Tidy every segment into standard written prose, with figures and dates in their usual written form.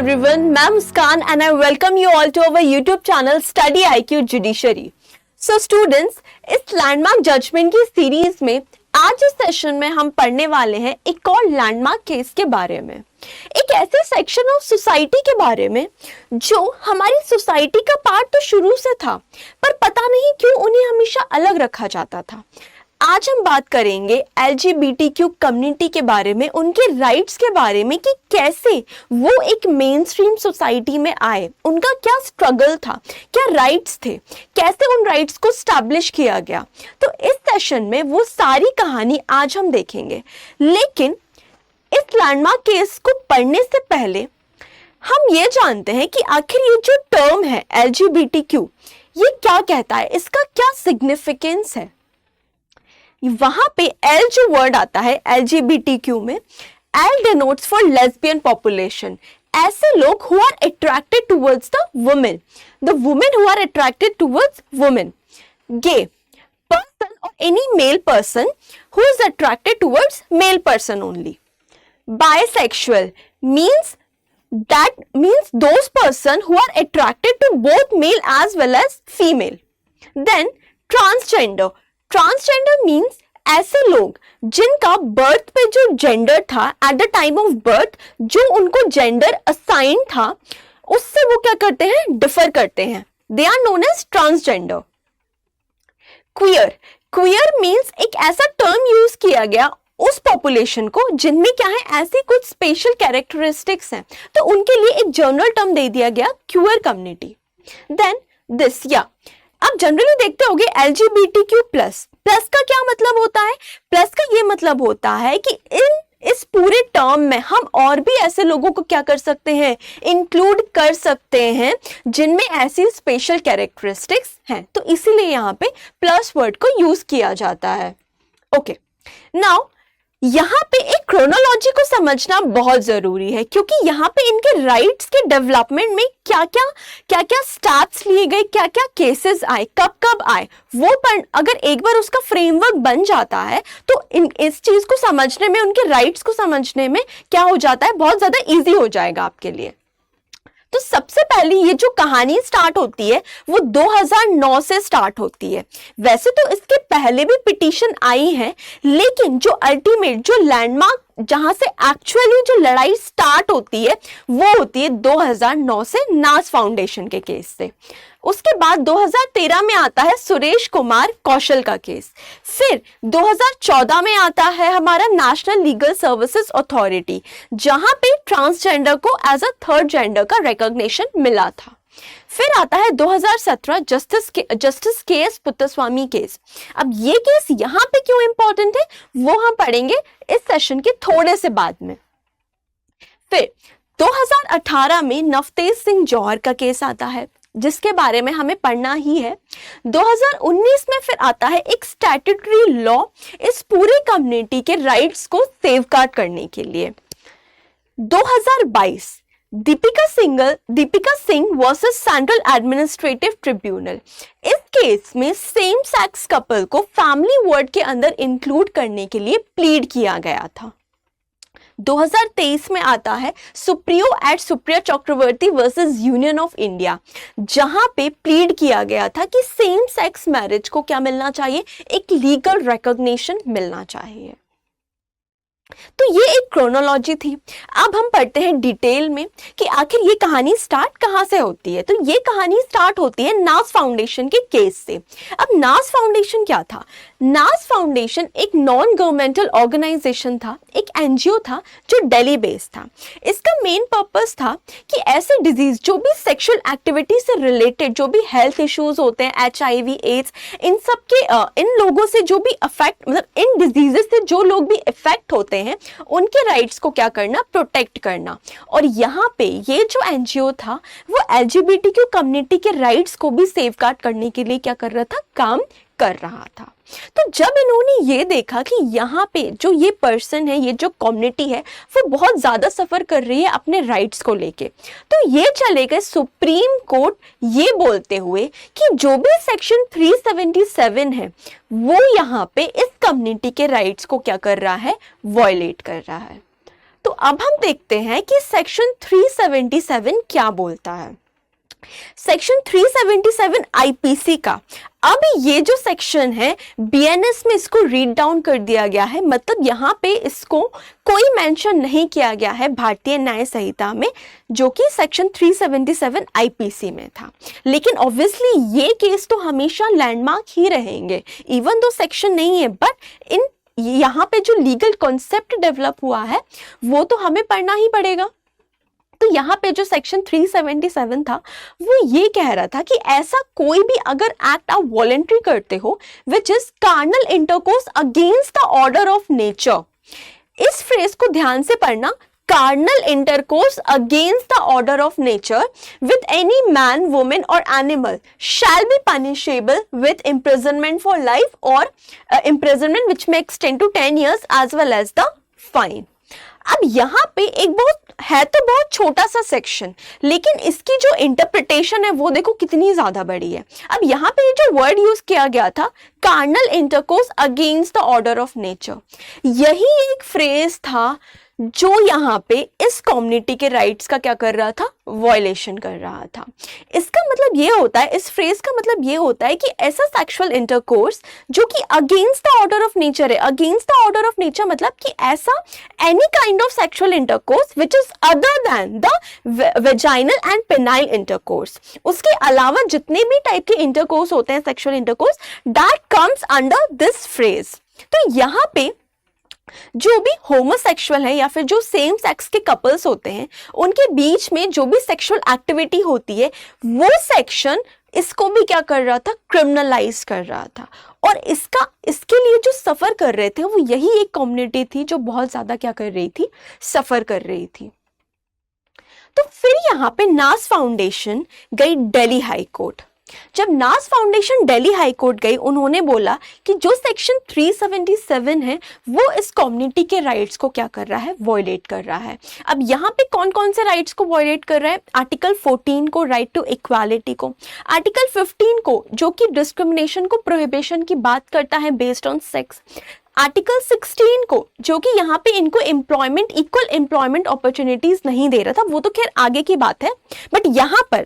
everyone, मैं मुस्कान and I welcome you all to our YouTube channel Study IQ Judiciary. So students, इस landmark judgement की series में आज इस सेशन में हम पढ़ने वाले हैं एक और लैंडमार्क केस के बारे में, एक ऐसे सेक्शन ऑफ सोसाइटी के बारे में जो हमारी सोसाइटी का पार्ट तो शुरू से था, पर पता नहीं क्यों उन्हें हमेशा अलग रखा जाता था। आज हम बात करेंगे LGBTQ कम्युनिटी के बारे में, उनके राइट्स के बारे में कि कैसे वो एक मेन स्ट्रीम सोसाइटी में आए, उनका क्या स्ट्रगल था, क्या राइट्स थे, कैसे उन राइट्स को स्टैब्लिश किया गया। तो इस सेशन में वो सारी कहानी आज हम देखेंगे। लेकिन इस लैंडमार्क केस को पढ़ने से पहले हम ये जानते हैं कि आखिर ये जो टर्म है LGBTQ, ये क्या कहता है, इसका क्या सिग्निफिकेंस है। वहां पे L जो वर्ड आता है LGBTQ में, L denotes for lesbian population, ऐसे लोग who are attracted towards the women who are attracted towards women, gay person or any male person who is attracted towards male person only, bisexual means those person who are attracted to both male as well as female, then transgender means ऐसे लोग जिनका birth पे जो gender था at the time of birth, जो उनको gender assign था, उससे वो क्या करते हैं, डिफर करते हैं, they are known as transgender. Queer means एक ऐसा टर्म यूज किया गया उस पॉपुलेशन को जिनमें क्या है, ऐसी कुछ स्पेशल कैरेक्टरिस्टिक्स हैं, तो उनके लिए एक जनरल टर्म दे दिया गया क्वियर कम्युनिटी। देन दिस आप जनरली देखते होंगे LGBTQ प्लस का क्या मतलब होता है। प्लस का ये मतलब होता है कि इस पूरे टर्म में हम और भी ऐसे लोगों को क्या कर सकते हैं, इंक्लूड कर सकते हैं जिनमें ऐसी स्पेशल कैरेक्टरिस्टिक्स हैं, तो इसीलिए यहाँ पे प्लस वर्ड को यूज किया जाता है। ओके, नाउ यहाँ पे एक क्रोनोलॉजी को समझना बहुत जरूरी है, क्योंकि यहाँ पे इनके राइट्स के डेवलपमेंट में क्या क्या स्टेप्स लिए गए, क्या क्या केसेस आए, कब आए, वो पर अगर एक बार उसका फ्रेमवर्क बन जाता है तो इस चीज को समझने में, उनके राइट्स को समझने में क्या हो जाता है, बहुत ज्यादा इजी हो जाएगा आपके लिए। तो सबसे पहले ये जो कहानी स्टार्ट होती है वो 2009 से स्टार्ट होती है। वैसे तो इसके पहले भी पिटीशन आई है, लेकिन जो अल्टीमेट, जो लैंडमार्क, जहां से एक्चुअली जो लड़ाई स्टार्ट होती है वो होती है 2009 से नास फाउंडेशन के केस से। उसके बाद 2013 में आता है सुरेश कुमार कौशल का केस। फिर 2014 में आता है हमारा नेशनल लीगल सर्विसेज अथॉरिटी, जहां पे ट्रांसजेंडर को एज अ थर्ड जेंडर का रिकॉग्निशन मिला था। फिर आता है 2017 जस्टिस KS पुत्तस्वामी केस। अब ये केस यहाँ पे क्यों इंपॉर्टेंट है वो हम पढ़ेंगे इस सेशन के थोड़े से बाद में। फिर 2018 में नवतेज सिंह जौहर का केस आता है, जिसके बारे में हमें पढ़ना ही है। 2019 में फिर आता है एक स्टैट्यूटरी लॉ इस पूरे कम्युनिटी के राइट्स को सेफगार्ड करने के लिए। 2022 Deepika Singh versus central administrative tribunal. इस केस में सेम सेक्स कपल को फैमिली वर्ड के अंदर इंक्लूड करने के लिए प्लीड किया गया था। 2023 में आता है Supriya Chakraborty versus Union of India, जहां पे प्लीड किया गया था कि सेम सेक्स मैरिज को क्या मिलना चाहिए, एक लीगल रिकॉग्निशन मिलना चाहिए। तो ये एक क्रोनोलॉजी थी। अब हम पढ़ते हैं डिटेल में कि आखिर ये कहानी स्टार्ट कहाँ से होती है। तो ये कहानी स्टार्ट होती है नास फाउंडेशन के केस से। अब नास फाउंडेशन क्या था? नास फाउंडेशन एक नॉन गवर्नमेंटल ऑर्गेनाइजेशन था, एक NGO था जो दिल्ली बेस्ड था। इसका मेन पर्पस था कि ऐसे डिजीज जो भी सेक्सुअल एक्टिविटी से रिलेटेड, जो भी हेल्थ इश्यूज होते हैं, HIV एड्स, इन सब के इन लोगों से जो भी अफेक्ट, मतलब इन डिजीजेस से जो लोग भी इफेक्ट होते हैं, उनके राइट्स को क्या करना, प्रोटेक्ट करना। और यहाँ पे ये जो NGO था वो LGBTQ कम्युनिटी के राइट्स को भी सेफगार्ड करने के लिए क्या कर रहा था, काम कर रहा था। तो जब इन्होंने ये देखा कि यहाँ पे जो ये पर्सन है, ये जो कम्युनिटी है, वो बहुत ज्यादा सफर कर रही है अपने राइट्स को लेके, तो ये चले गए सुप्रीम कोर्ट ये बोलते हुए कि जो भी सेक्शन 377 है वो यहाँ पे इस कम्युनिटी के राइट्स को क्या कर रहा है, वॉयलेट कर रहा है। तो अब हम देखते हैं कि सेक्शन 377 क्या बोलता है। सेक्शन 377 आईपीसी का, अब ये जो सेक्शन है बीएनएस में इसको रीड डाउन कर दिया गया है, मतलब यहाँ पे इसको कोई मेंशन नहीं किया गया है भारतीय न्याय संहिता में, जो कि सेक्शन 377 आईपीसी में था। लेकिन ऑब्वियसली ये केस तो हमेशा लैंडमार्क ही रहेंगे, इवन दो सेक्शन नहीं है, बट इन यहाँ पे जो लीगल कॉन्सेप्ट डेवलप हुआ है वो तो हमें पढ़ना ही पड़ेगा। तो यहाँ पे जो सेक्शन 377 था वो ये कह रहा था कि ऐसा कोई भी अगर एक्ट आप वॉलेंट्री करते हो which is carnal intercourse against the order of nature, इस फ्रेज को ध्यान से पढ़ना, carnal intercourse against the order of nature with any man women और animal shall be punishable with imprisonment for life और imprisonment which may extend to 10 years as well as the fine। अब यहाँ पे एक बहुत छोटा सा सेक्शन, लेकिन इसकी जो इंटरप्रिटेशन है वो देखो कितनी ज्यादा बड़ी है। अब यहाँ पे जो वर्ड यूज किया गया था carnal intercourse against the order of nature, यही एक फ्रेज था जो यहाँ पे इस कम्युनिटी के राइट्स का क्या कर रहा था, वायलेशन कर रहा था। इसका मतलब ये होता है, इस फ्रेज का मतलब ये होता है कि ऐसा सेक्सुअल इंटरकोर्स जो कि against the order of nature है। Against the order of nature मतलब कि ऐसा any kind of sexual intercourse which is other than the vaginal and penile intercourse, उसके अलावा जितने भी टाइप के इंटरकोर्स होते हैं sexual intercourse, that comes under this phrase. तो यहाँ पे जो भी होमोसेक्सुअल है या फिर जो सेम सेक्स के कपल्स होते हैं उनके बीच में जो भी सेक्सुअल एक्टिविटी होती है वो सेक्शन इसको भी क्या कर रहा था, क्रिमिनलाइज कर रहा था। और इसके लिए जो सफर कर रहे थे वो यही एक कम्युनिटी थी जो बहुत ज्यादा क्या कर रही थी, सफर कर रही थी। तो फिर यहाँ पे नास फाउंडेशन गई दिल्ली हाई कोर्ट। जब नास फाउंडेशन दिल्ली हाई कोर्ट गई, उन्होंने बोला कि जो सेक्शन 377 है वो इस कम्युनिटी के राइट्स को क्या कर रहा है, वॉयलेट कर रहा है। अब यहाँ पे कौन कौन से राइट्स को वॉयलेट कर रहा है, आर्टिकल 14 को, राइट टू इक्वालिटी को, आर्टिकल 15 को जो कि डिस्क्रिमिनेशन को, प्रोहिबिशन की बात करता है बेस्ड ऑन सेक्स, आर्टिकल 16 को जो कि यहाँ पे इनको एम्प्लॉयमेंट, इक्वल एम्प्लॉयमेंट अपॉर्चुनिटीज नहीं दे रहा था, वो तो खैर आगे की बात है, बट यहाँ पर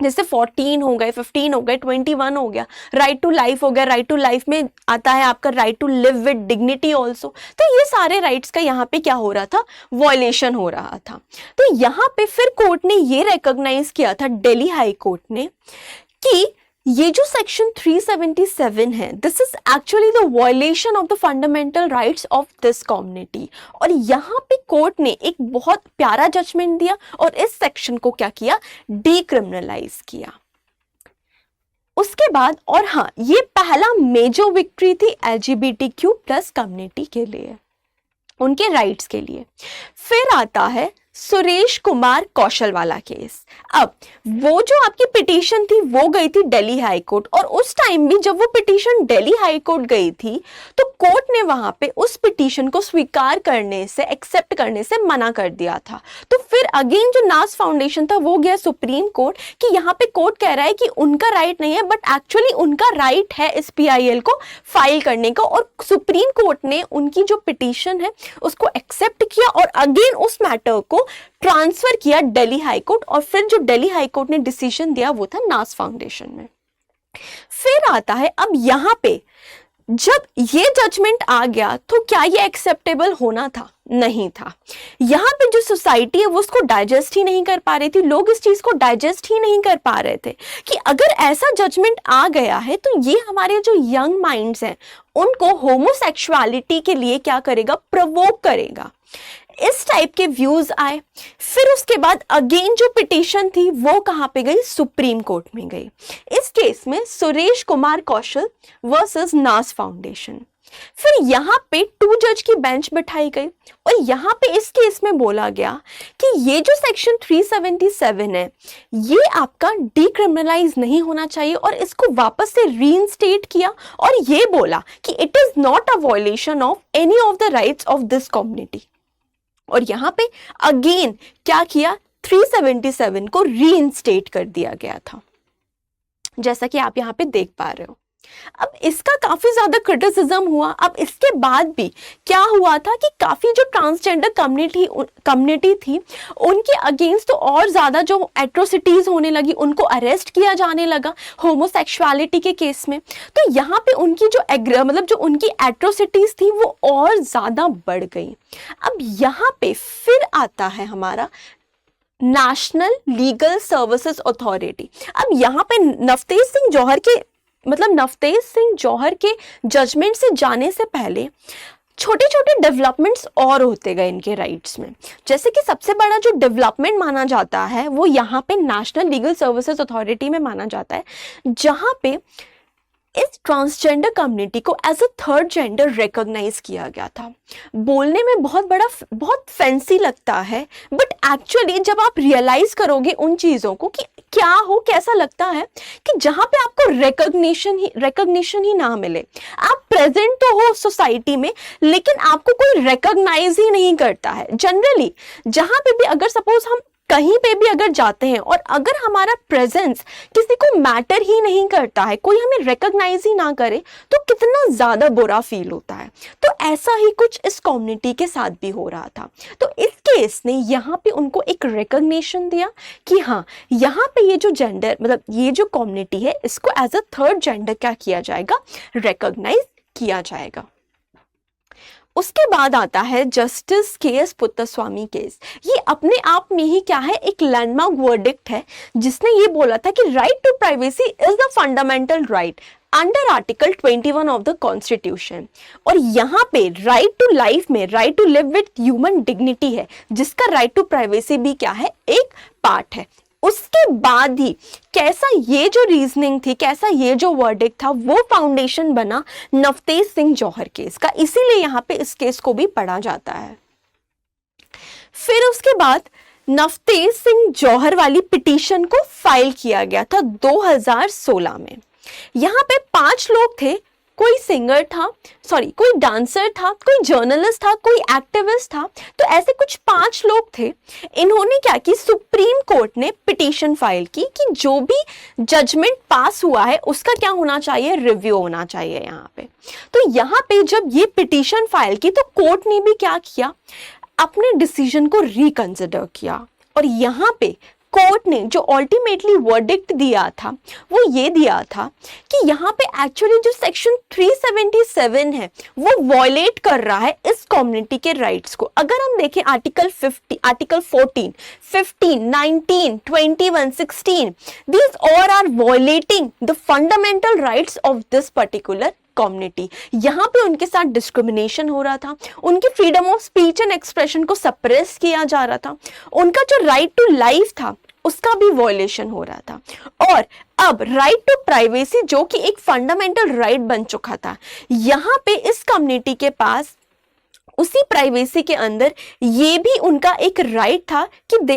जैसे 14 हो गए, 15 हो गए, 21 हो गया, राइट टू लाइफ हो गया, राइट टू लाइफ में आता है आपका right to live with dignity also. तो ये सारे राइट्स का यहाँ पे क्या हो रहा था, वॉयलेशन हो रहा था। तो यहाँ पे फिर कोर्ट ने ये रिकॉग्नाइज किया था, दिल्ली हाई कोर्ट ने, कि ये जो सेक्शन 377 है this is actually the violation of the fundamental rights of this community. और यहाँ पे कोर्ट ने एक बहुत प्यारा जजमेंट दिया और इस सेक्शन को क्या किया, डीक्रिमिनलाइज किया। उसके बाद, और हाँ, ये पहला मेजर विक्ट्री थी LGBTQ प्लस कम्युनिटी के लिए, उनके राइट्स के लिए। फिर आता है सुरेश कुमार कौशल वाला केस। अब वो जो आपकी पिटीशन थी वो गई थी दिल्ली हाई कोर्ट, और उस टाइम भी जब वो पिटीशन दिल्ली हाई कोर्ट गई थी तो कोर्ट ने वहां पे उस पिटीशन को स्वीकार करने से, एक्सेप्ट करने से मना कर दिया था। तो फिर अगेन जो नास फाउंडेशन था वो गया सुप्रीम कोर्ट, कि यहाँ पे कोर्ट कह रहा है कि उनका राइट नहीं है, बट एक्चुअली उनका राइट है इस PIL को फाइल करने का। और सुप्रीम कोर्ट ने उनकी जो पिटीशन है उसको एक्सेप्ट किया और अगेन उस मैटर को ट्रांसफर किया दिल्ली हाई कोर्ट। और फिर जो दिल्ली हाई कोर्ट ने डिसीजन दिया वो था नास फाउंडेशन में। फिर आता है, अब यहां पे जब ये जजमेंट आ गया तो क्या ये एक्सेप्टेबल होना था, नहीं था। यहाँ पे जो सोसाइटी है वो उसको डाइजेस्ट ही नहीं कर पा रही थी, लोग इस चीज को डाइजेस्ट ही नहीं कर पा रहे थे कि अगर ऐसा जजमेंट आ गया है तो ये हमारे जो यंग माइंड्स हैं उनको होमोसेक्सुअलिटी के लिए क्या करेगा, प्रवोक करेगा। इस टाइप के व्यूज आए। फिर उसके बाद अगेन जो पिटीशन थी वो कहां पे गई, सुप्रीम कोर्ट में गई। इस केस में सुरेश कुमार कौशल वर्सेस नास फाउंडेशन। फिर यहाँ पे 2 जज की बेंच बिठाई गई और यहाँ पे इस केस में बोला गया कि ये जो सेक्शन 377 है ये आपका डीक्रिमिनलाइज नहीं होना चाहिए, और इसको वापस से रीइंस्टेट किया और ये बोला कि it is not a violation of any of the rights of this community. और यहाँ पे अगेन क्या किया, 377 को रीइंस्टेट कर दिया गया था, जैसा कि आप यहाँ पे देख पा रहे हो। अब इसका काफी ज्यादा क्रिटिसिज्म हुआ। अब इसके बाद भी क्या हुआ था कि काफी जो ट्रांसजेंडर कम्युनिटी थी उनके अगेंस्ट तो और ज्यादा जो एट्रोसिटीज होने लगी, उनको अरेस्ट किया जाने लगा होमोसेक्सुअलिटी के केस में। तो यहाँ पे उनकी जो मतलब जो उनकी एट्रोसिटीज थी वो और ज्यादा बढ़ गई। अब यहाँ पे फिर आता है हमारा नेशनल लीगल सर्विसेज अथॉरिटी। अब यहाँ पे नवतेज सिंह जौहर के जजमेंट से जाने से पहले छोटे छोटे डेवलपमेंट्स और होते गए इनके राइट्स में। जैसे कि सबसे बड़ा जो डेवलपमेंट माना जाता है वो यहाँ पे नेशनल लीगल सर्विसेज अथॉरिटी में माना जाता है, जहाँ पे इस ट्रांसजेंडर कम्युनिटी को as a third gender recognise किया गया था। बोलने में बहुत फैंसी लगता है, बट एक्चुअली जब आप रियलाइज करोगे उन चीज़ों को कि क्या हो, कैसा लगता है कि जहाँ पे आपको रिकॉग्निशन ही ना मिले, आप प्रेजेंट तो हो सोसाइटी में लेकिन आपको कोई रिकॉग्नाइज ही नहीं करता है। जनरली जहाँ पे भी अगर सपोज हम कहीं पे भी अगर जाते हैं और अगर हमारा प्रेजेंस किसी को मैटर ही नहीं करता है, कोई हमें रिकॉग्नाइज ही ना करे, तो कितना ज्यादा बुरा फील होता है। तो ऐसा ही कुछ इस कम्युनिटी के साथ भी हो रहा था। तो इस केस ने यहाँ पे उनको एक रिकॉग्निशन दिया कि हाँ, यहाँ पे ये जो जेंडर मतलब ये जो कम्युनिटी है इसको एज अ थर्ड जेंडर क्या किया जाएगा, रिकॉग्नाइज किया जाएगा। उसके बाद आता है जस्टिस के.एस. पुत्तस्वामी केस। ये अपने आप में ही क्या है, एक लैंडमार्क वर्डिक्ट है जिसने ये बोला था कि right to privacy is the fundamental right under article 21 of the constitution. और यहाँ पे राइट टू लाइफ में right to live with human dignity है, जिसका राइट टू प्राइवेसी भी क्या है, एक पार्ट है। उसके बाद ही कैसा ये जो रीजनिंग थी, कैसा ये जो वर्डिक्ट था, वो फाउंडेशन बना नवतेज सिंह जौहर केस का। इसीलिए यहाँ पे इस केस को भी पढ़ा जाता है। फिर उसके बाद नवतेज सिंह जौहर वाली पिटीशन को फाइल किया गया था 2016 में। यहाँ पे 5 लोग थे, कोई सिंगर था, कोई डांसर था, कोई जर्नलिस्ट था, कोई एक्टिविस्ट था। तो ऐसे कुछ 5 लोग थे। इन्होंने क्या की, सुप्रीम कोर्ट ने पिटीशन फाइल की कि जो भी जजमेंट पास हुआ है उसका क्या होना चाहिए, रिव्यू होना चाहिए यहाँ पे। तो यहाँ पे जब ये पिटीशन फाइल की तो कोर्ट ने भी क्या किया, अपने डिसीजन को रिकंसिडर किया। और यहाँ पे कोर्ट ने जो अल्टीमेटली वर्डिक्ट दिया था वो ये दिया था कि यहाँ पे एक्चुअली जो सेक्शन 377 है वो वॉयलेट कर रहा है इस कम्युनिटी के राइट्स को। अगर हम देखें article 14, 15, 19, 21, 16, these all are violating the fundamental rights of this particular community. यहाँ पे उनके साथ डिस्क्रिमिनेशन हो रहा था, उनकी freedom of speech and expression को सप्रेस किया जा रहा था, उनका जो राइट टू लाइफ था उसका भी वॉयलेशन हो रहा था। और अब राइट टू प्राइवेसी जो कि एक फंडामेंटल राइट बन चुका था, यहाँ पे इस कम्युनिटी के पास उसी प्राइवेसी के अंदर ये भी उनका एक राइट था कि they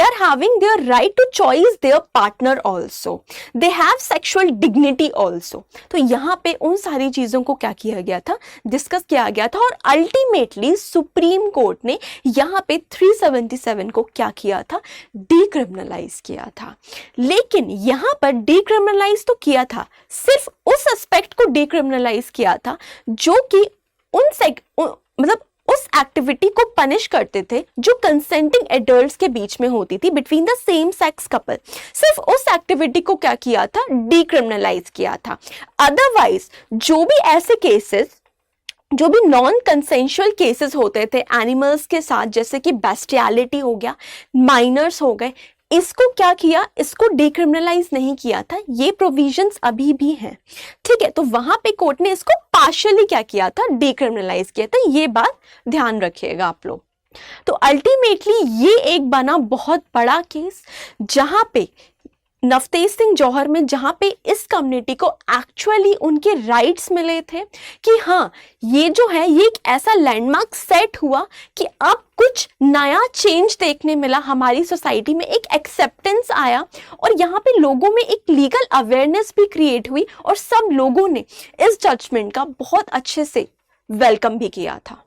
are having their right to choice their partner also, they have sexual dignity also. तो यहाँ पे उन सारी चीजों को क्या किया गया था, डिस्कस किया गया था। और अल्टीमेटली सुप्रीम कोर्ट ने यहाँ पे 377 को क्या किया था, डीक्रिमिनलाइज किया था। लेकिन यहाँ पर डीक्रिमिनलाइज तो किया था, सिर्फ उस एस्पेक्ट को डीक्रिमिनलाइज किया था जो कि उस एक्टिविटी को पनिश करते थे जो कंसेंटिंग एडल्ट्स के बीच में होती थी, between the same sex couple. सिर्फ उस एक्टिविटी को क्या किया था, डीक्रिमिनलाइज किया था। अदरवाइज जो भी ऐसे केसेस, जो भी नॉन कंसेंशुअल केसेस होते थे एनिमल्स के साथ, जैसे कि बेस्टियलिटी हो गया, माइनर्स हो गए, इसको क्या किया, इसको डिक्रिमिनलाइज नहीं किया था। ये प्रोविजंस अभी भी हैं, ठीक है। तो वहां पे कोर्ट ने इसको पार्शियली क्या किया था, डिक्रिमिनलाइज किया था। ये बात ध्यान रखिएगा आप लोग। तो अल्टीमेटली ये एक बना बहुत बड़ा केस, जहां पे नवतेज सिंह जौहर में, जहां पे इस कम्युनिटी को एक्चुअली उनके राइट्स मिले थे कि हाँ, ये जो है ये एक ऐसा लैंडमार्क सेट हुआ कि अब कुछ नया चेंज देखने मिला हमारी सोसाइटी में, एक एक्सेप्टेंस आया और यहाँ पे लोगों में एक लीगल अवेयरनेस भी क्रिएट हुई और सब लोगों ने इस जजमेंट का बहुत अच्छे से वेलकम भी किया था।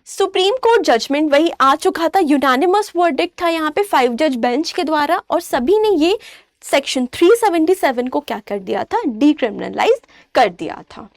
सुप्रीम कोर्ट जजमेंट वही आ चुका था, यूनानिमस वर्डिक्ट था यहाँ पे 5 जज बेंच के द्वारा, और सभी ने ये सेक्शन 377 को क्या कर दिया था, डिक्रिमिनलाइज कर दिया था।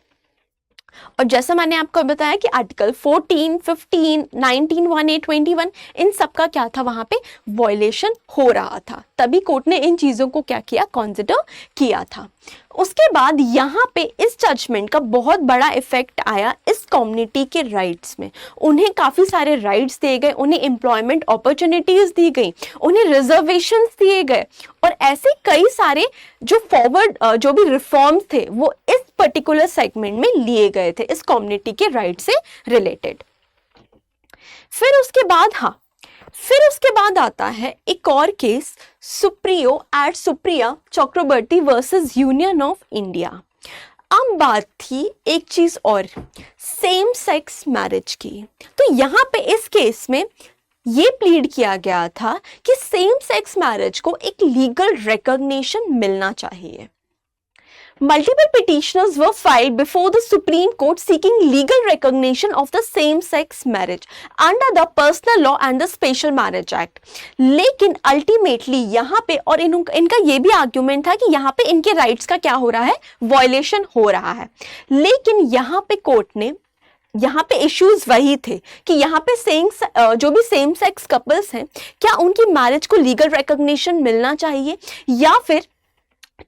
और जैसा मैंने आपको बताया कि आर्टिकल 14, 15, 19, 18, 21 इन सब का क्या था, वहां पे वॉयलेशन हो रहा था, तभी कोर्ट ने इन चीजों को क्या किया, कंसिडर किया था। उसके बाद यहाँ पे इस जजमेंट का बहुत बड़ा इफेक्ट आया इस कम्युनिटी के राइट्स में। उन्हें काफ़ी सारे राइट्स दिए गए, उन्हें एम्प्लॉयमेंट अपॉर्चुनिटीज़ दी गई, उन्हें रिजर्वेशंस दिए गए, और ऐसे कई सारे जो जो भी रिफॉर्म्स थे वो इस पर्टिकुलर सेगमेंट में लिए गए थे इस कम्युनिटी के राइट से रिलेटेड। फिर उसके बाद आता है एक और case, Supriyo at Supriya Chakraborty versus Union of India. अब बात थी एक चीज और, सेम सेक्स मैरिज की। तो यहाँ पे इस केस में ये प्लीड किया गया था कि सेम सेक्स मैरिज को एक लीगल रिकॉग्निशन मिलना चाहिए। Multiple petitions were filed before the Supreme Court seeking legal recognition of the same-sex marriage under the Personal Law and the Special Marriage Act. लेकिन ultimately यहाँ पे, और इनका ये भी आर्ग्यूमेंट था कि यहाँ पे इनके राइट्स का क्या हो रहा है, वायलेशन हो रहा है। लेकिन यहाँ पे कोर्ट ने, यहाँ पे इश्यूज वही थे कि यहाँ पे जो भी सेम सेक्स कपल्स हैं, क्या उनकी मैरिज को लीगल रिकॉग्निशन मिलना चाहिए या फिर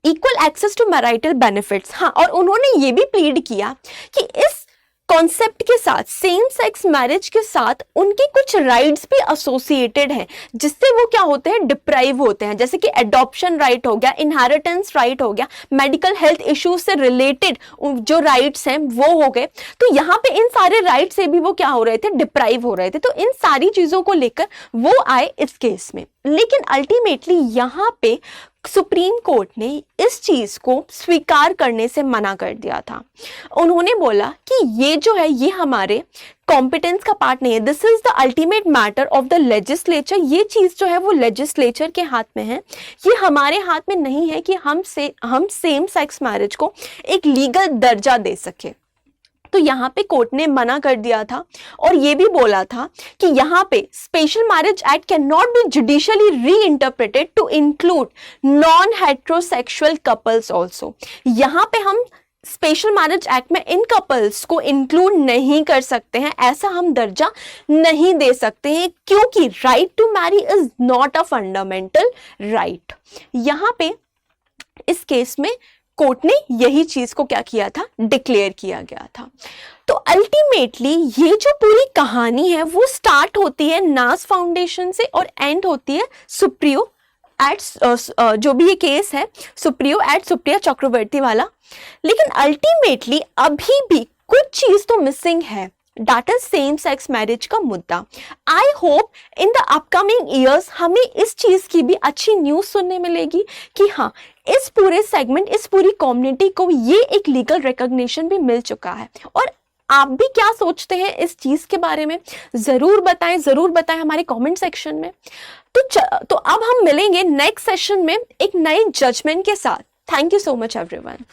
equal access to marital benefits. हाँ, और उन्होंने ये भी प्लीड किया कि इस कॉन्सेप्ट के साथ, सेम सेक्स मैरिज के साथ उनके कुछ राइट्स भी एसोसिएटेड हैं, जिससे वो क्या होते हैं, डिप्राइव होते हैं, जैसे कि एडॉप्शन राइट हो गया, इनहेरिटेंस राइट हो गया, मेडिकल हेल्थ इश्यूज से रिलेटेड जो राइट्स हैं वो हो गए। तो यहाँ पे इन सारे राइट से भी वो क्या हो रहे थे, डिप्राइव हो रहे थे। तो इन सारी चीजों को लेकर वो आए इस केस में। लेकिन अल्टीमेटली यहाँ पे सुप्रीम कोर्ट ने इस चीज को स्वीकार करने से मना कर दिया था। उन्होंने बोला कि ये जो है ये हमारे कॉम्पिटेंस का पार्ट नहीं है, this is the ultimate matter of the legislature. ये चीज जो है वो लेजिस्लेचर के हाथ में है, ये हमारे हाथ में नहीं है कि हम सेम सेक्स मैरिज को एक लीगल दर्जा दे सके। तो यहाँ पे कोर्ट ने मना कर दिया था और ये भी बोला था कि यहाँ पे special marriage act can not be judicially reinterpreted to include non heterosexual couples also. यहाँ पे हम स्पेशल मैरिज एक्ट में इन कपल्स को इंक्लूड नहीं कर सकते हैं, ऐसा हम दर्जा नहीं दे सकते हैं, क्योंकि right to marry is not a fundamental right. यहाँ पे इस केस में कोर्ट ने यही चीज को क्या किया था, डिक्लेयर किया गया था। तो अल्टीमेटली ये जो पूरी कहानी है वो स्टार्ट होती है नास फाउंडेशन से और एंड होती है सुप्रियो एट जो भी ये केस है सुप्रियो एट सुप्रिया चक्रवर्ती वाला। लेकिन अल्टीमेटली अभी भी कुछ चीज तो मिसिंग है, that is same sex marriage का मुद्दा। I hope in the upcoming years हमें इस चीज की भी अच्छी न्यूज सुनने मिलेगी कि हाँ, इस पूरे सेगमेंट, इस पूरी कम्युनिटी को ये एक लीगल रिकॉग्निशन भी मिल चुका है। और आप भी क्या सोचते हैं इस चीज के बारे में, जरूर बताएं हमारे कमेंट सेक्शन में। तो अब हम मिलेंगे नेक्स्ट सेशन में एक नए जजमेंट के साथ। Thank you so much everyone.